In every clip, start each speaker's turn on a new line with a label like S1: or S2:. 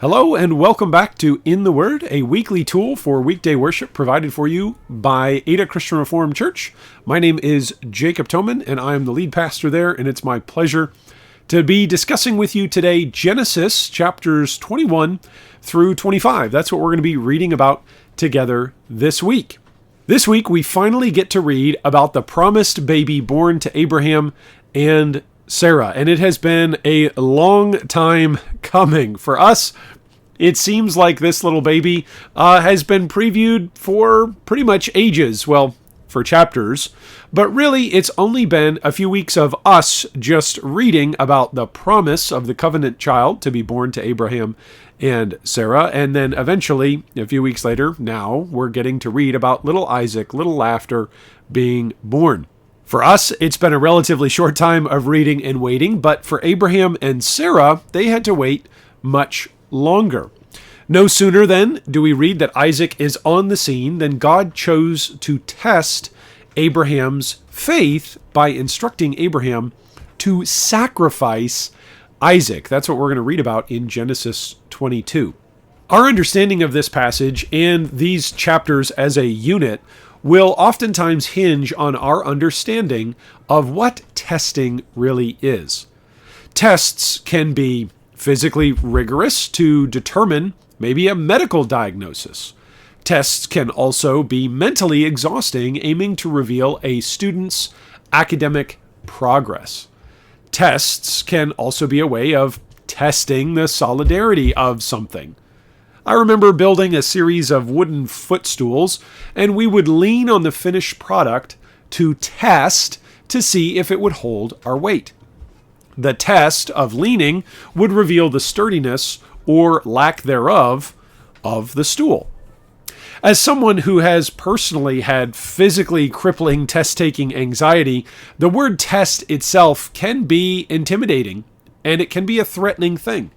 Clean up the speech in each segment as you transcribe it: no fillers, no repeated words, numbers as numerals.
S1: Hello and welcome back to In the Word, a weekly tool for weekday worship provided for you by Ada Christian Reformed Church. My name is Jacob Toman and I am the lead pastor there, and it's my pleasure to be discussing with you today Genesis chapters 21 through 25. That's what we're going to be reading about together this week. This week we finally get to read about the promised baby born to Abraham and Sarah, and it has been a long time coming. For us, it seems like this little baby has been previewed for pretty much ages, well, for chapters, but really it's only been a few weeks of us just reading about the promise of the covenant child to be born to Abraham and Sarah, and then eventually, a few weeks later, now we're getting to read about little Isaac, little Laughter, being born. For us, it's been a relatively short time of reading and waiting, but for Abraham and Sarah, they had to wait much longer. No sooner then do we read that Isaac is on the scene than God chose to test Abraham's faith by instructing Abraham to sacrifice Isaac. That's what we're going to read about in Genesis 22. Our understanding of this passage and these chapters as a unit will oftentimes hinge on our understanding of what testing really is. Tests can be physically rigorous to determine maybe a medical diagnosis. Tests can also be mentally exhausting, aiming to reveal a student's academic progress. Tests can also be a way of testing the solidarity of something. I remember building a series of wooden footstools, and we would lean on the finished product to test to see if it would hold our weight. The test of leaning would reveal the sturdiness or lack thereof of the stool. As someone who has personally had physically crippling test-taking anxiety, the word test itself can be intimidating, and it can be a threatening thing.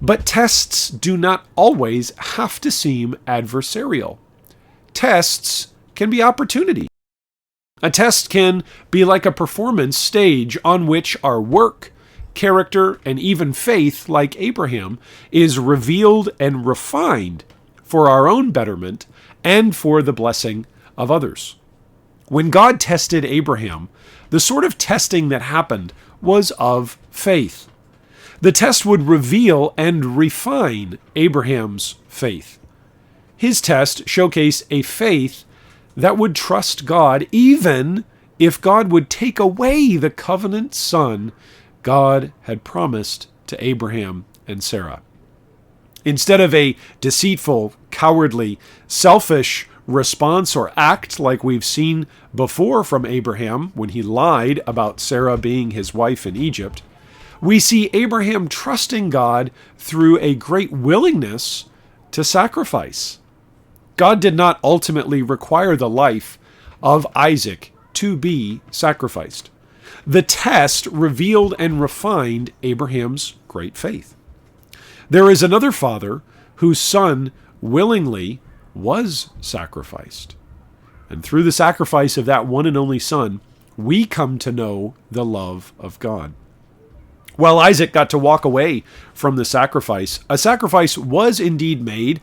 S1: But tests do not always have to seem adversarial. Tests can be opportunity. A test can be like a performance stage on which our work, character, and even faith, like Abraham, is revealed and refined for our own betterment and for the blessing of others. When God tested Abraham, the sort of testing that happened was of faith. The test would reveal and refine Abraham's faith. His test showcased a faith that would trust God even if God would take away the covenant son God had promised to Abraham and Sarah. Instead of a deceitful, cowardly, selfish response or act like we've seen before from Abraham when he lied about Sarah being his wife in Egypt, we see Abraham trusting God through a great willingness to sacrifice. God did not ultimately require the life of Isaac to be sacrificed. The test revealed and refined Abraham's great faith. There is another father whose son willingly was sacrificed. And through the sacrifice of that one and only son, we come to know the love of God. While Isaac got to walk away from the sacrifice, a sacrifice was indeed made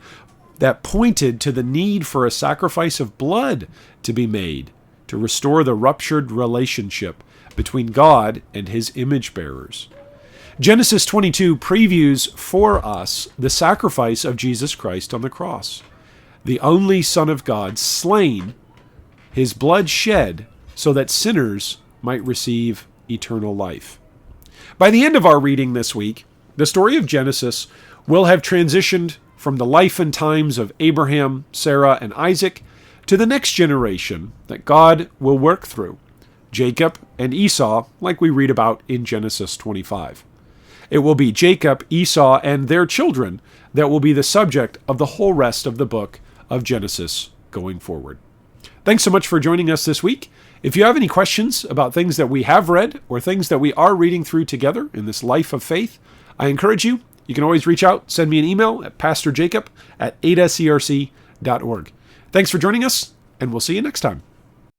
S1: that pointed to the need for a sacrifice of blood to be made to restore the ruptured relationship between God and his image bearers. Genesis 22 previews for us the sacrifice of Jesus Christ on the cross, the only Son of God slain, his blood shed so that sinners might receive eternal life. By the end of our reading this week, the story of Genesis will have transitioned from the life and times of Abraham, Sarah, and Isaac to the next generation that God will work through, Jacob and Esau, like we read about in Genesis 25. It will be Jacob, Esau, and their children that will be the subject of the whole rest of the book of Genesis going forward. Thanks so much for joining us this week. If you have any questions about things that we have read or things that we are reading through together in this life of faith, I encourage you can always reach out, send me an email at pastorjacob@adacrc.org. Thanks for joining us, and we'll see you next time.